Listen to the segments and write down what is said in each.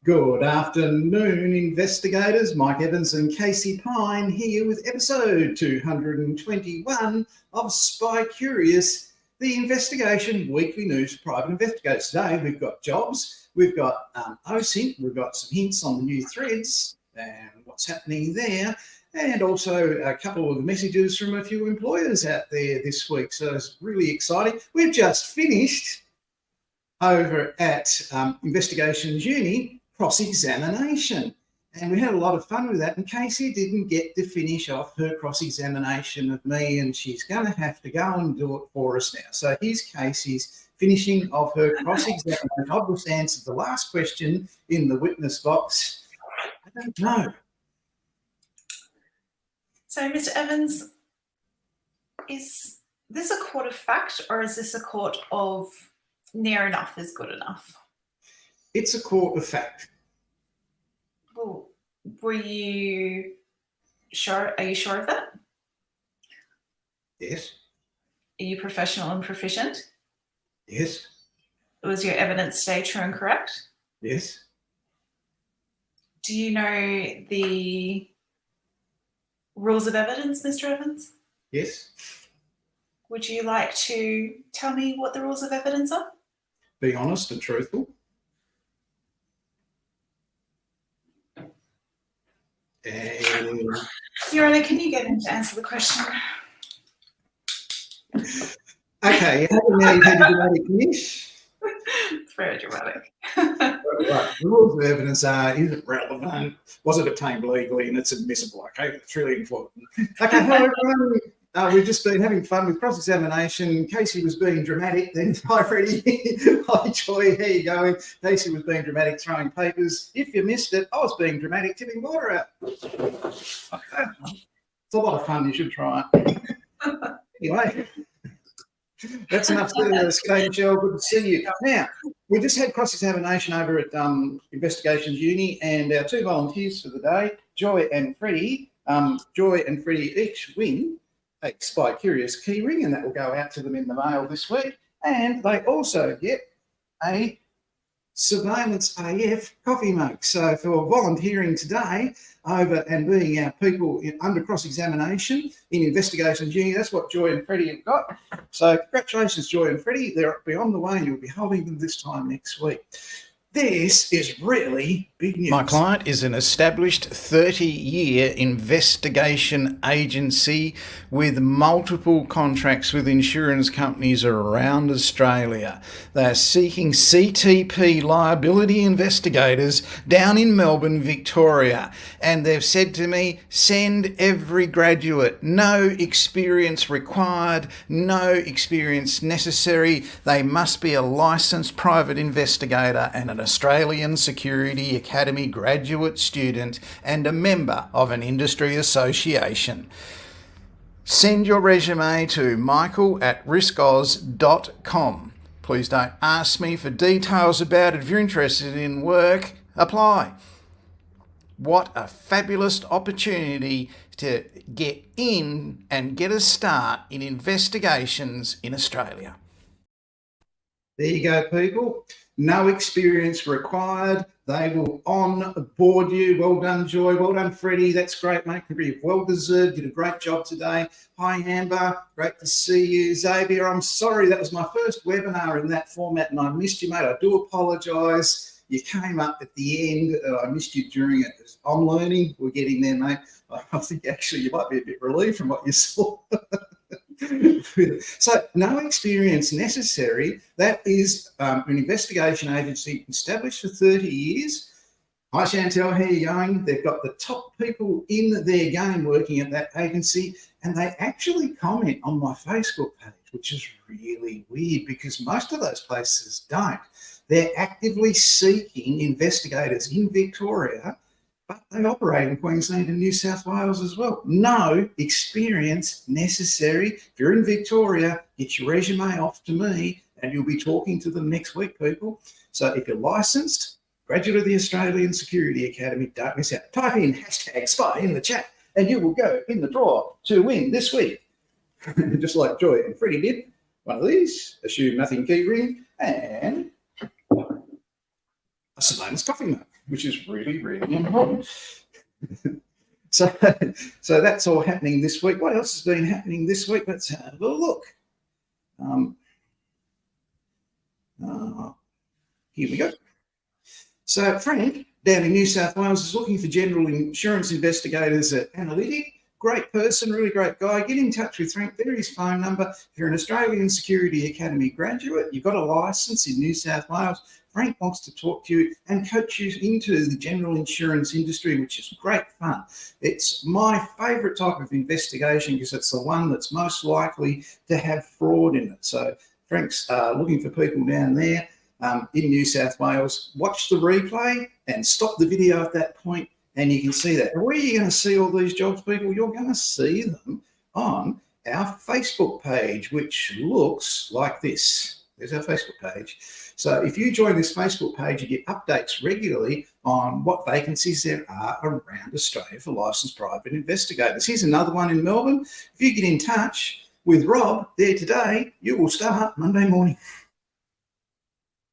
Good afternoon, investigators. Mike Evans and Casey Pyne here with episode 221 of Spy Curious, the investigation weekly news for private investigators. Today we've got jobs, we've got OSINT, we've got some hints on the new threads and what's happening there, and also a couple of messages from a few employers out there this week. So it's really exciting. We've just finished over at Investigations Uni cross-examination, and we had a lot of fun with that, and Casey didn't get to finish off her cross-examination of me, and she's going to have to go and do it for us now. So here's Casey's finishing of her cross-examination. I've just answered the last question in the witness box. I don't know. So, Mr. Evans, is this a court of fact, or is this a court of near enough is good enough? It's a court of fact. Well, were you sure? Are you sure of that? Yes. Are you professional and proficient? Yes. Was your evidence stay true and correct? Yes. Do you know the rules of evidence, Mr. Evans? Yes. Would you like to tell me what the rules of evidence are? Be honest and truthful. And Your Honour, can you get him to answer the question? okay, now you've had your dramatic finish. It's very dramatic. Right. The rules of evidence are: is it relevant? Was it obtained legally? And it's admissible. Okay, it's really important. Okay, hello everyone. We've just been having fun with cross-examination. Casey was being dramatic. Then, hi Freddie. Hi Joy, how you going? Casey was being dramatic, throwing papers. If you missed it, I was being dramatic, tipping water out. It's a lot of fun. You should try it. Anyway, that's enough to Skate Michelle. Good to see you. Now, we just had cross-examination over at Investigations Uni, and our two volunteers for the day, Joy and Freddie. Joy and Freddie each win a Spy Curious keyring, and that will go out to them in the mail this week. And they also get a Surveillance AF coffee mug. So for volunteering today over and being our people under cross-examination in Investigations Uni, that's what Joy and Freddie have got. So congratulations, Joy and Freddie. They're beyond the way, and you'll be holding them this time next week. This is really big news. My client is an established 30-year investigation agency with multiple contracts with insurance companies around Australia. They are seeking CTP liability investigators down in Melbourne, Victoria. And they've said to me, send every graduate, no experience required, no experience necessary. They must be a licensed private investigator and an Australian Security Academy graduate student and a member of an industry association. Send your resume to michael@riskoz.com. Please don't ask me for details about it. If you're interested in work, apply. What a fabulous opportunity to get in and get a start in investigations in Australia. There you go, people. No experience required. They will onboard you. Well done, Joy. Well done, Freddie. That's great, mate. You've well deserved. Did a great job today. Hi, Amber. Great to see you. Xavier, I'm sorry. That was my first webinar in that format and I missed you, mate. I do apologise. You came up at the end. I missed you during it. I'm learning. We're getting there, mate. I think actually you might be a bit relieved from what you saw. So no experience necessary. That is an investigation agency established for 30 years. Hi Chantel, how are you going? They've got the top people in their game working at that agency, and they actually comment on my Facebook page, which is really weird because most of those places don't. They're actively seeking investigators in Victoria, but they operate in Queensland and New South Wales as well. No experience necessary. If you're in Victoria, get your resume off to me and you'll be talking to them next week, people. So if you're licensed, graduate of the Australian Security Academy, don't miss out. Type in #SPY in the chat and you will go in the draw to win this week. Just like Joy and Freddie did. One of these, assume nothing keyring, and a Simone's coffee mug, which is really, really important. So that's all happening this week. What else has been happening this week? Let's have a look. Here we go. So Frank, down in New South Wales, is looking for general insurance investigators at Analytic. Great person, really great guy. Get in touch with Frank. There is his phone number. If you're an Australian Security Academy graduate, you've got a licence in New South Wales, Frank wants to talk to you and coach you into the general insurance industry, which is great fun. It's my favourite type of investigation because it's the one that's most likely to have fraud in it. So Frank's looking for people down there. In New South Wales, watch the replay and stop the video at that point and you can see that. Where are you going to see all these jobs, people? You're going to see them on our Facebook page, which looks like this. There's our Facebook page. So if you join this Facebook page, you get updates regularly on what vacancies there are around Australia for licensed private investigators. Here's another one in Melbourne. If you get in touch with Rob there today, you will start Monday morning.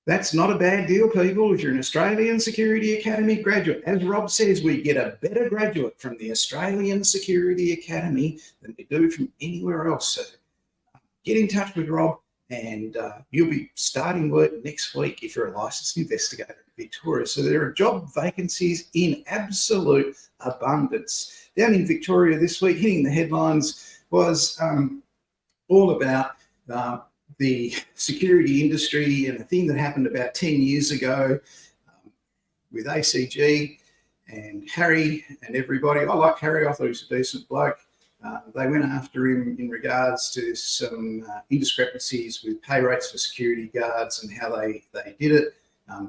That's not a bad deal, people. If you're an Australian Security Academy graduate, as Rob says, we get a better graduate from the Australian Security Academy than we do from anywhere else. So get in touch with Rob and you'll be starting work next week if you're a licensed investigator in Victoria. So there are job vacancies in absolute abundance. Down in Victoria this week, hitting the headlines was all about the security industry and a thing that happened about 10 years ago with ACG and Harry and everybody. I like Harry. I thought he was a decent bloke. They went after him in regards to some indiscrepancies with pay rates for security guards and how they did it.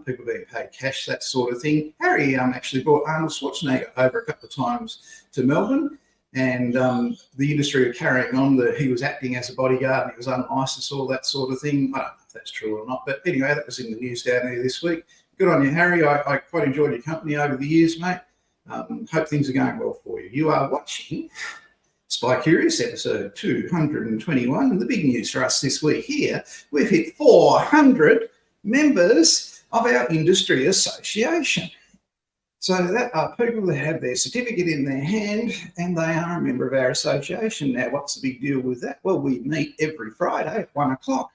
People being paid cash, that sort of thing. Harry actually brought Arnold Schwarzenegger over a couple of times to Melbourne. And the industry were carrying on that he was acting as a bodyguard and he was unlicensed, all that sort of thing. I don't know if that's true or not, but anyway, that was in the news down there this week. Good on you, Harry. I quite enjoyed your company over the years, mate. Hope things are going well for you. You are watching Spy Curious episode 221, and the big news for us this week here, we've hit 400 members of our industry association. So that are people that have their certificate in their hand and they are a member of our association. Now, what's the big deal with that? Well, we meet every Friday at 1 o'clock.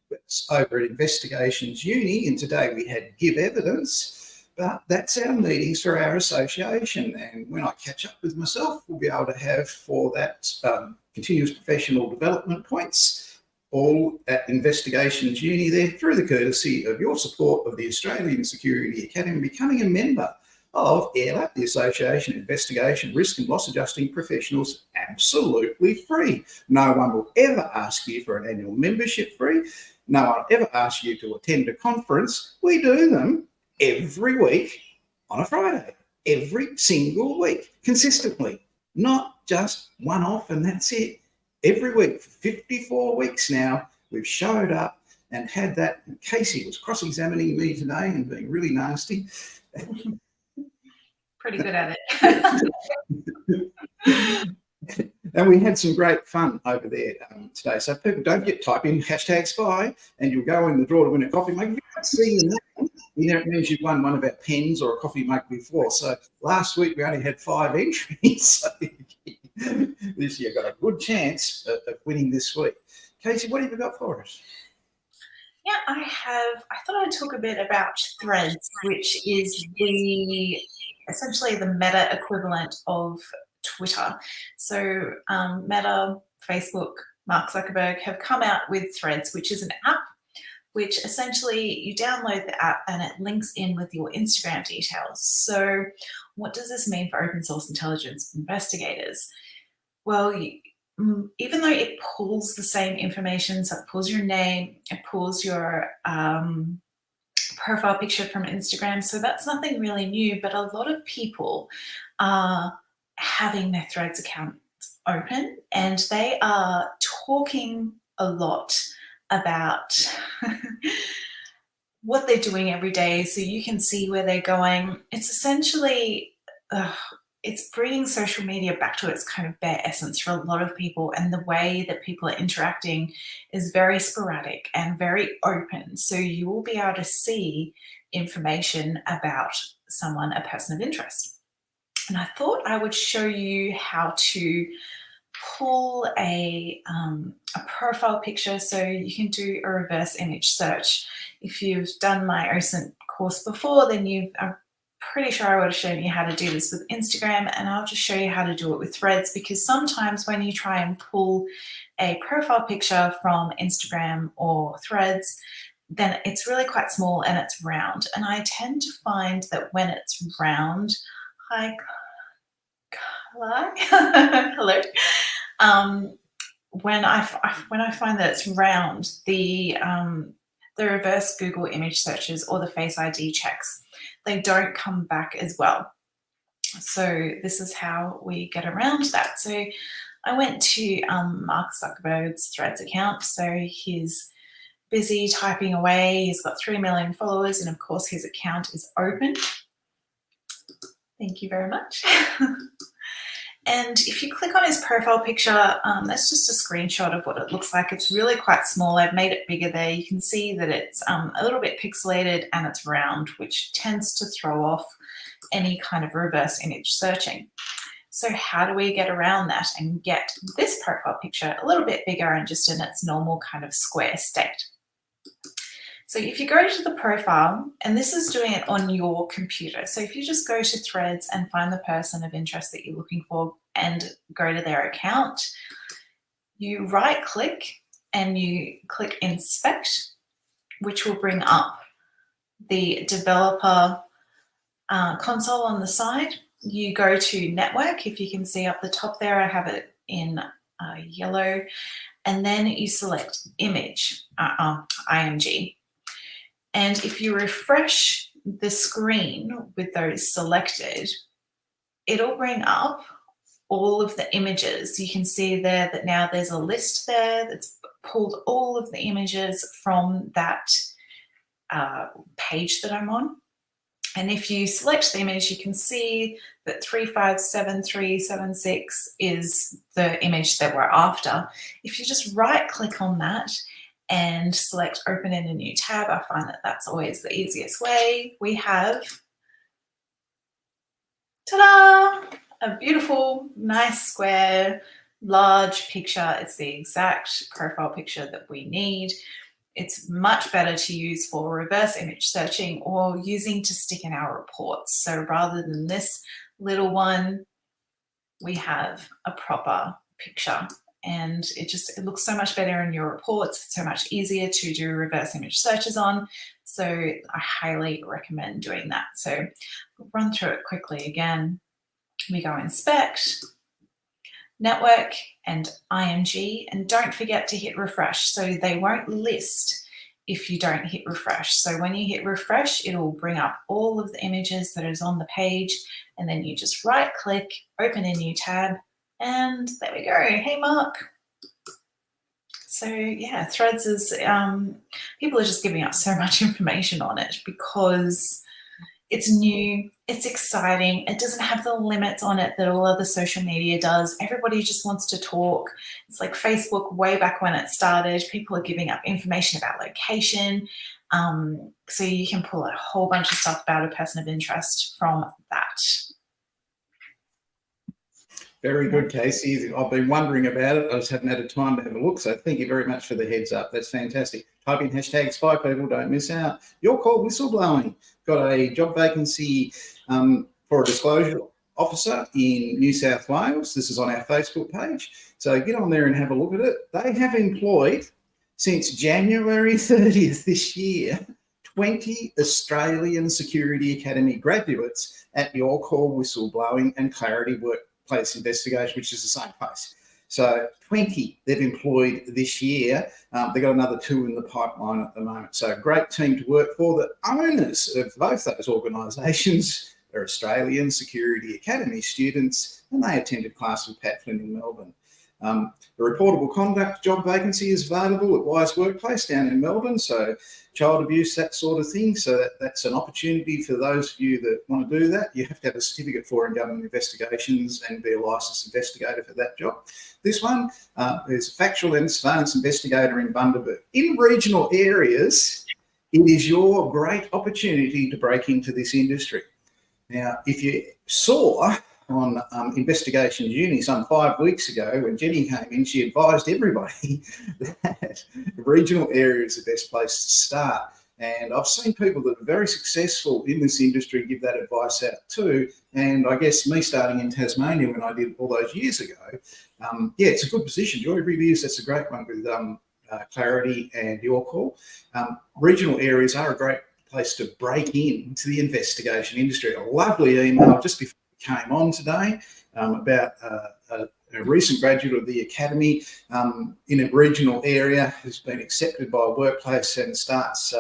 It's over at Investigations Uni, and today we had Give Evidence, but that's our meetings for our association. And when I catch up with myself, we'll be able to have for that continuous professional development points, all at Investigations Uni there, through the courtesy of your support of the Australian Security Academy, becoming a member of AIRLAP, the Association of Investigation, Risk and Loss Adjusting Professionals, absolutely free. No one will ever ask you for an annual membership fee. No one will ever ask you to attend a conference. We do them every week on a Friday, every single week, consistently, not just one off and that's it. Every week for 54 weeks now, we've showed up and had that. And Casey was cross-examining me today and being really nasty. Pretty good at it. And we had some great fun over there today. So people don't type in #SPY and you'll go in the draw to win a coffee mug. If you haven't seen that, it means you've won one of our pens or a coffee mug before. So last week we only had 5 entries. So this year got a good chance of winning this week. Casey, what have you got for us? Yeah, I thought I'd talk a bit about Threads, which is essentially the Meta equivalent of Twitter. So Meta, Facebook, Mark Zuckerberg, have come out with Threads, which is an app which essentially you download the app and it links in with your Instagram details. So what does this mean for open source intelligence investigators? Well, even though it pulls the same information, so it pulls your name, it pulls your profile picture from Instagram, so that's nothing really new, but a lot of people are having their Threads account open and they are talking a lot about what they're doing every day, so you can see where they're going. It's essentially it's bringing social media back to its kind of bare essence for a lot of people, and the way that people are interacting is very sporadic and very open, so you will be able to see information about someone, a person of interest. And I thought I would show you how to pull a profile picture, so you can do a reverse image search. If you've done my OSINT course before, then I'm pretty sure I would have shown you how to do this with Instagram, and I'll just show you how to do it with Threads, because sometimes when you try and pull a profile picture from Instagram or Threads, then it's really quite small and it's round. And I tend to find that when it's round, hello. When I find that it's round, the reverse Google image searches or the Face ID checks, they don't come back as well. So this is how we get around that. So I went to Mark Zuckerberg's Threads account. So he's busy typing away. He's got 3 million followers, and of course his account is open. Thank you very much. And if you click on his profile picture, that's just a screenshot of what it looks like. It's really quite small. I've made it bigger there. You can see that it's a little bit pixelated and it's round, which tends to throw off any kind of reverse image searching. So how do we get around that and get this profile picture a little bit bigger and just in its normal kind of square state? So if you go to the profile, and this is doing it on your computer. So if you just go to Threads and find the person of interest that you're looking for and go to their account, you right click and you click inspect, which will bring up the developer console on the side. You go to network. If you can see up the top there, I have it in yellow, and then you select image, IMG. And if you refresh the screen with those selected, it'll bring up all of the images. You can see there that now there's a list there that's pulled all of the images from that page that I'm on. And if you select the image, you can see that 357376 is the image that we're after. If you just right click on that and select open in a new tab, I find that that's always the easiest way. We have, ta-da, a beautiful, nice, square, large picture. It's the exact profile picture that we need. It's much better to use for reverse image searching or using to stick in our reports. So rather than this little one, we have a proper picture. And it looks so much better in your reports. It's so much easier to do reverse image searches on. So I highly recommend doing that. So we'll run through it quickly again. We go inspect, network, and IMG, and don't forget to hit refresh. So they won't list if you don't hit refresh. So when you hit refresh, it'll bring up all of the images that is on the page, and then you just right click, open a new tab, and there we go. Hey, Mark. So yeah, Threads is, people are just giving us so much information on it because it's new, it's exciting, it doesn't have the limits on it that all other social media does. Everybody just wants to talk. It's like Facebook way back when it started. People are giving up information about location. So you can pull a whole bunch of stuff about a person of interest from that. Very good, Casey. I've been wondering about it. I just haven't had a time to have a look. So thank you very much for the heads up. That's fantastic. Type in hashtag spy people, don't miss out. You're called whistleblowing. Got a job vacancy for a disclosure officer in New South Wales. This is on our Facebook page. So get on there and have a look at it. They have employed, since January 30th this year, 20 Australian Security Academy graduates at Your Call Whistleblowing and Clarity Workplace Investigation, which is the same place. So 20 they've employed this year. They've got another 2 in the pipeline at the moment. So a great team to work for. The owners of both those organisations are Australian Security Academy students, and they attended class with Pat Flynn in Melbourne. The reportable conduct job vacancy is available at Wise Workplace down in Melbourne. So child abuse, that sort of thing. So that's an opportunity for those of you that want to do that. You have to have a certificate for in government investigations and be a licensed investigator for that job. This one is a factual and surveillance investigator in Bundaberg. In regional areas, it is your great opportunity to break into this industry. Now, if you saw on Investigations UNi some 5 weeks ago when Jenny came in, she advised everybody that regional area is the best place to start. And I've seen people that are very successful in this industry give that advice out too. And I guess me starting in Tasmania when I did all those years ago, yeah, it's a good position. Joy really is. That's a great one with Clarity and Your Call. Regional areas are a great place to break into the investigation industry. A lovely email just before came on today about a recent graduate of the academy in a regional area who's been accepted by a workplace and starts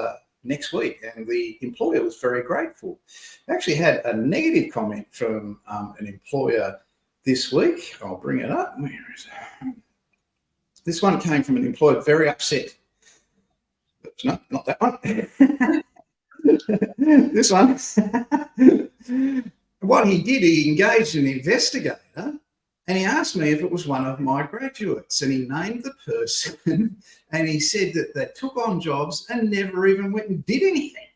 next week, and the employer was very grateful. I actually had a negative comment from an employer this week. I'll bring it up. Where is it? This one came from an employer very upset. No, not that one. This one. What he did, he engaged an investigator and he asked me if it was one of my graduates, and he named the person and he said that they took on jobs and never even went and did anything.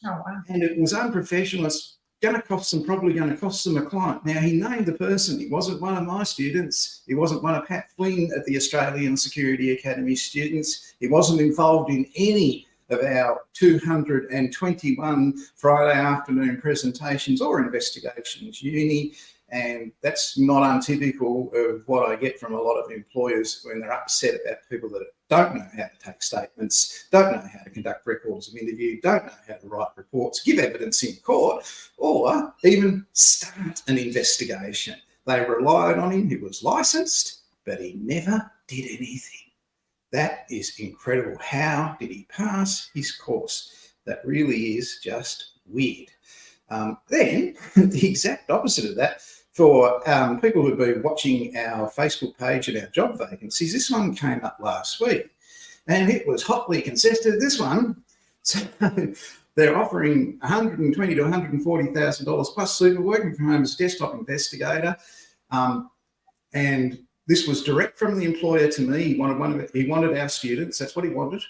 Oh, wow. And it was unprofessional. It's going to cost them, probably going to cost them a client. Now, he named the person. He wasn't one of my students. He wasn't one of Pat Flynn at the Australian Security Academy students. He wasn't involved in any of our 221 Friday afternoon presentations or Investigations UNi, and that's not untypical of what I get from a lot of employers when they're upset about people that don't know how to take statements, don't know how to conduct records of interview, don't know how to write reports, give evidence in court, or even start an investigation. They relied on him. He was licensed, but he never did anything. That is incredible. How did he pass his course? That really is just weird. Then the exact opposite of that, for people who've been watching our Facebook page and our job vacancies, this one came up last week and it was hotly contested. This one, so they're offering $120,000 to $140,000 plus super, working from home as a desktop investigator. And this was direct from the employer to me. He wanted our students. That's what he wanted.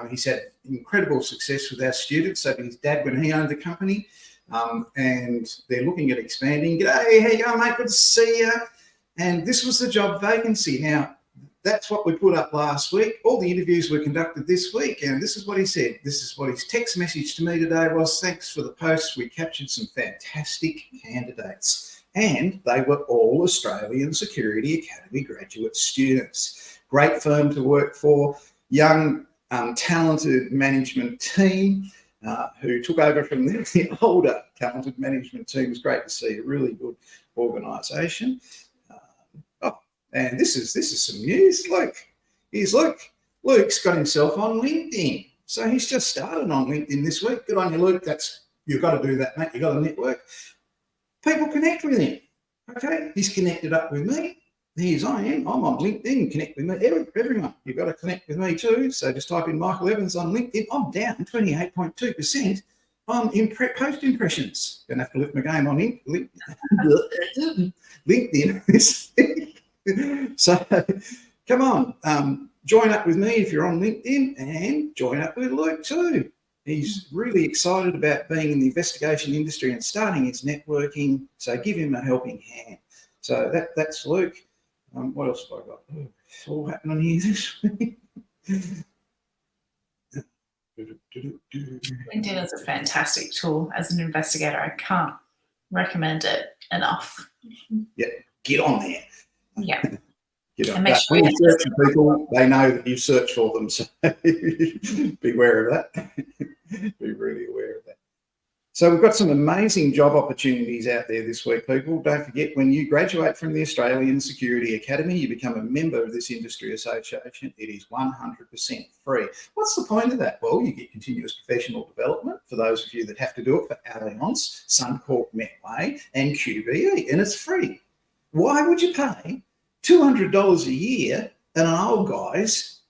He's had incredible success with our students. So his dad, when he owned the company, and they're looking at expanding. G'day, how you going, mate? Good to see you. And this was the job vacancy. Now, that's what we put up last week. All the interviews were conducted this week, and this is what he said. This is what his text message to me today was. Thanks for the post. We captured some fantastic candidates. And they were all Australian Security Academy graduate students. Great firm to work for, young, talented management team who took over from the older talented management team. It was great to see, a really good organisation. And this is some news. Look, here's Luke. Luke's got himself on LinkedIn. So he's just started on LinkedIn this week. Good on you, Luke. You've got to do that, mate. You've got to network. People connect with him. Okay, he's connected up with me. Here's I am. I'm on LinkedIn. Connect with me. Everyone, you've got to connect with me too. So just type in Michael Evans on LinkedIn. I'm down 28.2% on post impressions. Gonna have to lift my game on LinkedIn this week. So come on, join up with me if you're on LinkedIn, and join up with Luke too. He's really excited about being in the investigation industry and starting his networking. So give him a helping hand. So that's Luke. What else have I got? Oh, it's all happening here this week. LinkedIn is a fantastic tool as an investigator. I can't recommend it enough. Get on there. Yeah. Get on. And make But sure when you you search for people, they know that you search for them. So be aware of that. Be really aware of that. So we've got some amazing job opportunities out there this week, people. Don't forget, when you graduate from the Australian Security Academy, you become a member of this industry association. It is 100% free. What's the point of that? Well, you get continuous professional development for those of you that have to do it for Allianz, Suncorp, Metway and QBE, and it's free. Why would you pay $200 a year at an old guy's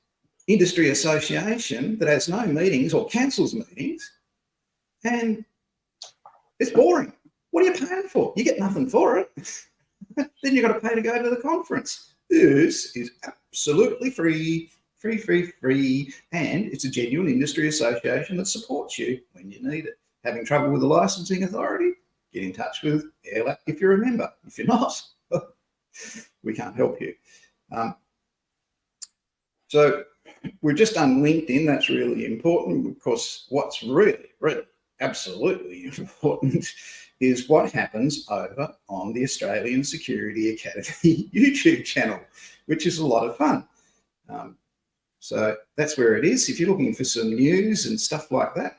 industry association that has no meetings or cancels meetings, and it's boring? What are you paying for? You get nothing for it. Then you've got to pay to go to the conference. This is absolutely free, free, and it's a genuine industry association that supports you when you need it. Having trouble with the licensing authority? Get in touch with AirLAP if you're a member. If you're not, we can't help you. So we've just done LinkedIn. That's really important, because what's really absolutely important is what happens over on the Australian Security Academy YouTube channel, which is a lot of fun. So that's where it is. If you're looking for some news and stuff like that,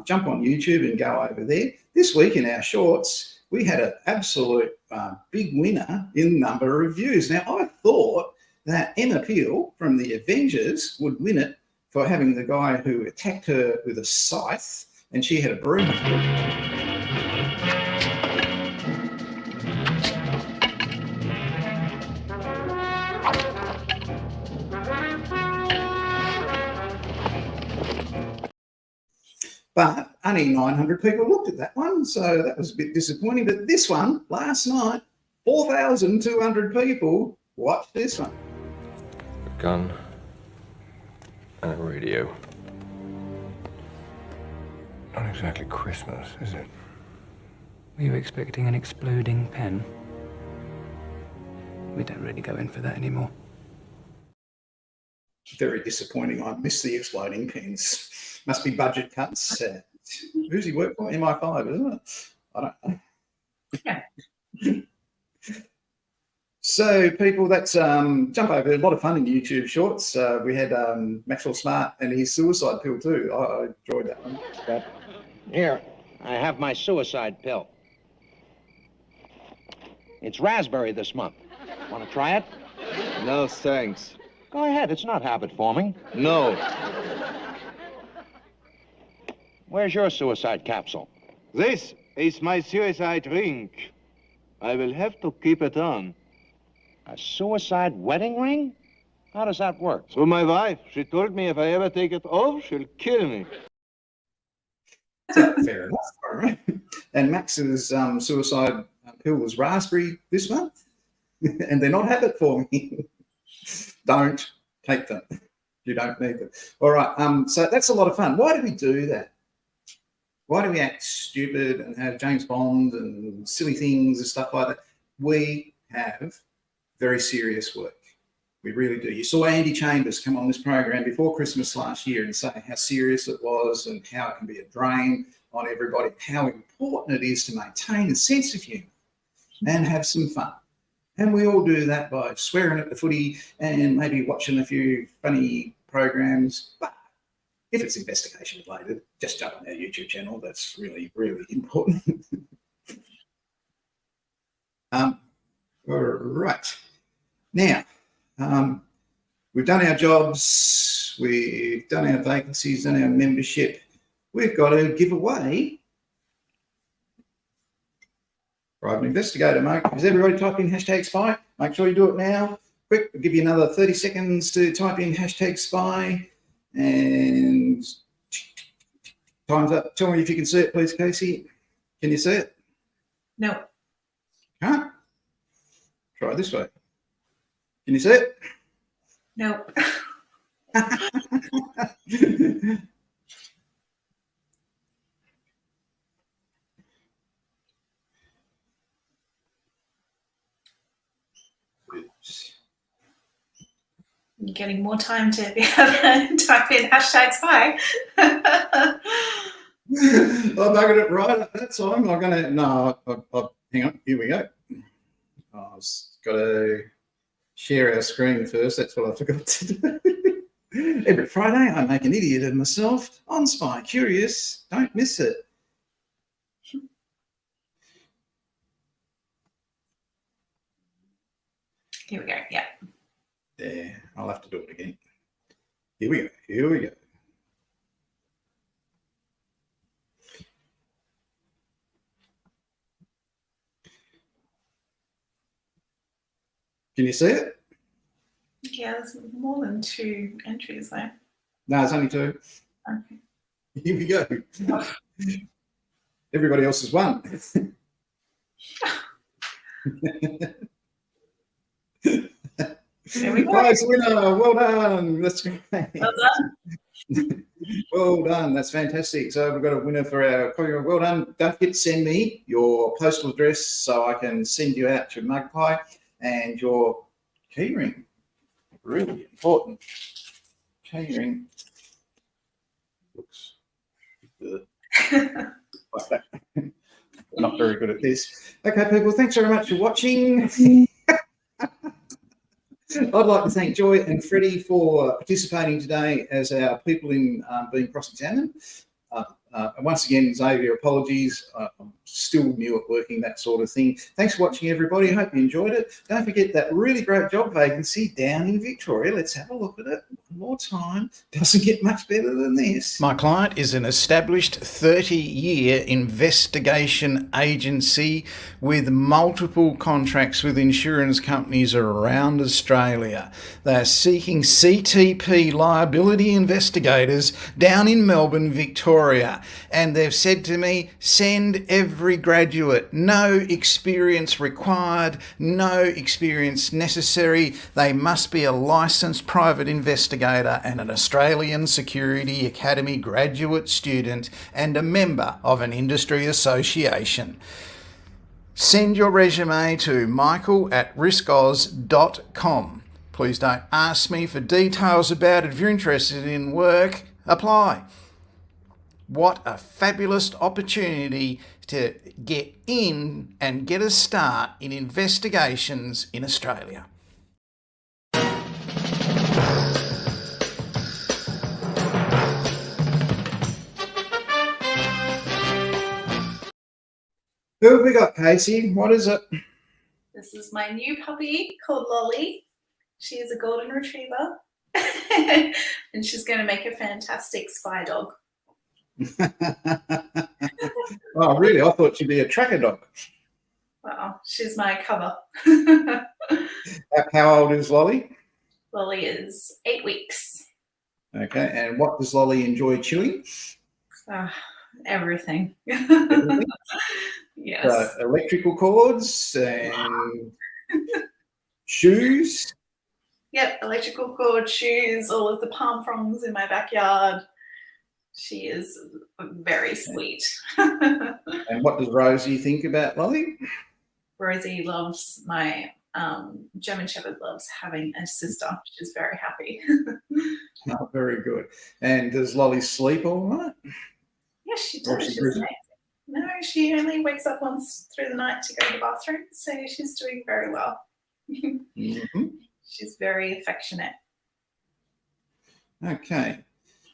jump on YouTube and go over there. This week in our shorts, we had an absolute big winner in number of views. Now, I thought that Emma Peel from the Avengers would win it for having the guy who attacked her with a scythe, and she had a broom. But only 900 people looked at that one, so that was a bit disappointing. But this one, last night, 4,200 people watched this one. A gun and a radio. Not exactly Christmas, is it? Were you expecting an exploding pen? We don't really go in for that anymore. Very disappointing. I missed the exploding pens. Must be budget cuts. Who's he work for? MI5, isn't it? I don't know. Yeah. So, people, that's jump over. A lot of fun in YouTube shorts. We had Maxwell Smart and his suicide pill too. I enjoyed that one. Here, I have my suicide pill. It's raspberry this month. Want to try it? No, thanks. Go ahead, it's not habit-forming. No. Where's your suicide capsule? This is my suicide ring. I will have to keep it on. A suicide wedding ring? How does that work? Through my wife. She told me if I ever take it off, she'll kill me. Fair enough. All right. And Max's suicide pill was raspberry this month, and they're not habit forming. Don't take them. You don't need them. All right. So that's a lot of fun. Why do we do that? Why do we act stupid and have James Bond and silly things and stuff like that? We have very serious work. We really do. You saw Andy Chambers come on this program before Christmas last year and say how serious it was and how it can be a drain on everybody, how important it is to maintain a sense of humour and have some fun. And we all do that by swearing at the footy and maybe watching a few funny programs. But if it's investigation related, just jump on our YouTube channel. That's really, really important. All right. Now, we've done our jobs, we've done our vacancies, done our membership. We've got to give away private investigator, mate. Has everybody typed in hashtag spy? Make sure you do it now. Quick, we'll give you another 30 seconds to type in hashtag spy. And time's up. Tell me if you can see it, please, Casey. Can you see it? No. Can't? Try it this way. Can you see it? No. You're getting more time to be able to type in hashtag spy. I buggered it right at that time. I'm going to, no, I've Hang on, here we go. Oh, I've got to share our screen first. That's what I forgot to do. Every Friday, I make an idiot of myself on Spy Curious. Don't miss it. Here we go. Yeah. There, I'll have to do it again. Here we go. Here we go. Can you see it? Yeah, there's more than 2 entries there. No, it's only 2. Okay. Here we go. Everybody else has won. There we go. Prize winner. Well done. That's great. Well done. Well done. That's fantastic. So we've got a winner for our copy. Well done. Don't forget to send me your postal address so I can send you out your mug pie and your keyring. Really important. Keyring. Looks good. Like that. We're not very good at this. Okay, people, thanks very much for watching. I'd like to thank Joy and Freddie for participating today as our people in being cross-examined. And once again, Xavier, apologies. I'm still new at working that sort of thing. Thanks for watching, everybody. I hope you enjoyed it. Don't forget that really great job vacancy down in Victoria. Let's have a look at it one more time. Doesn't get much better than this. My client is an established 30-year investigation agency with multiple contracts with insurance companies around Australia. They're seeking CTP liability investigators down in Melbourne, Victoria. And they've said to me, send every graduate, no experience required, no experience necessary. They must be a licensed private investigator and an Australian Security Academy graduate student and a member of an industry association. Send your resume to michael@riskos.com. Please don't ask me for details about it. If you're interested in work, apply. What a fabulous opportunity to get in and get a start in investigations in Australia. Who have we got, Casey? What is it? This is my new puppy called Lolly. She is a golden retriever. And she's going to make a fantastic spy dog. Oh, really? I thought she'd be a tracker dog. Well, she's my cover. How old is Lolly? Lolly is 8 weeks. Okay, and what does Lolly enjoy chewing? Everything. Everything? Yes. Electrical cords and shoes. Yep, electrical cord, shoes, all of the palm fronds in my backyard. She is very sweet. And what does Rosie think about Lolly? Rosie loves my German Shepherd loves having a sister. She's very happy. Oh, very good. And does Lolly sleep all right? Yes, she Or does. she She's doesn't? amazing. No, she only wakes up once through the night to go to the bathroom, so she's doing very well. Mm-hmm. She's very affectionate. Okay.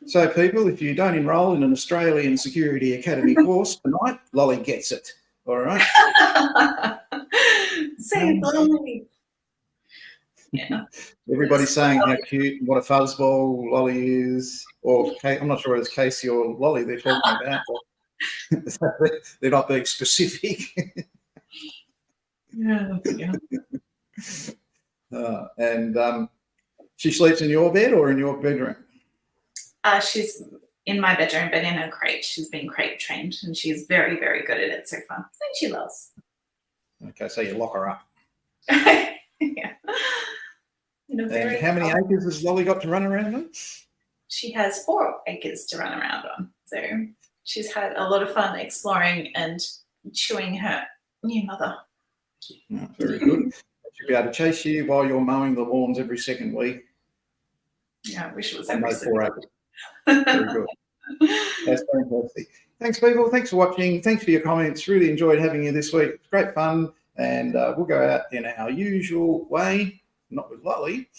So, people, if you don't enrol in an Australian Security Academy course tonight, Lolly gets it. All right? Say Lolly. Yeah. Everybody's saying how cute and what a fuzzball Lolly is. Or I'm not sure whether it's Casey or Lolly they're talking about. But they're not being specific. Yeah. And she sleeps in your bed or in your bedroom? She's in my bedroom, but in a crate. She's been crate trained, and she's very, very good at it so far. And she loves. Okay, so you lock her up. Yeah. And how many acres has Lolly got to run around on? She has 4 acres to run around on. So she's had a lot of fun exploring and chewing her new mother. Oh, very good. She'll be able to chase you while you're mowing the lawns every second week. Yeah, I wish it was On every those 4 single acres. Very good. That's fantastic. Thanks, people. Thanks for watching. Thanks for your comments. Really enjoyed having you this week. It's great fun. And we'll go out in our usual way, not with Lolly.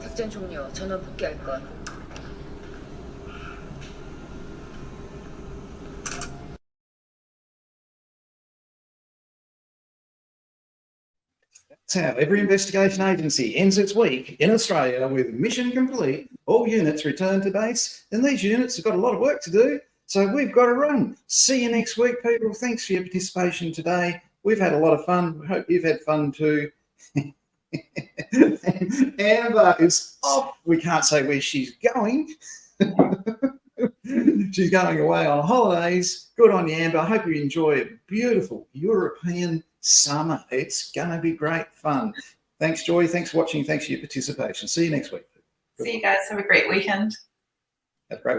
작전 종료. 전원 복귀할 것. That's how every investigation agency ends its week in Australia with mission complete, all units return to base, and these units have got a lot of work to do, so we've got to run. See you next week, people. Thanks for your participation today. We've had a lot of fun. We hope you've had fun too. Amber is off. We can't say where she's going. She's going away on holidays. Good on you, Amber. I hope you enjoy a beautiful European summer. It's going to be great fun. Thanks, Joy. Thanks for watching. Thanks for your participation. See you next week. See you guys. Have a great weekend. Have a great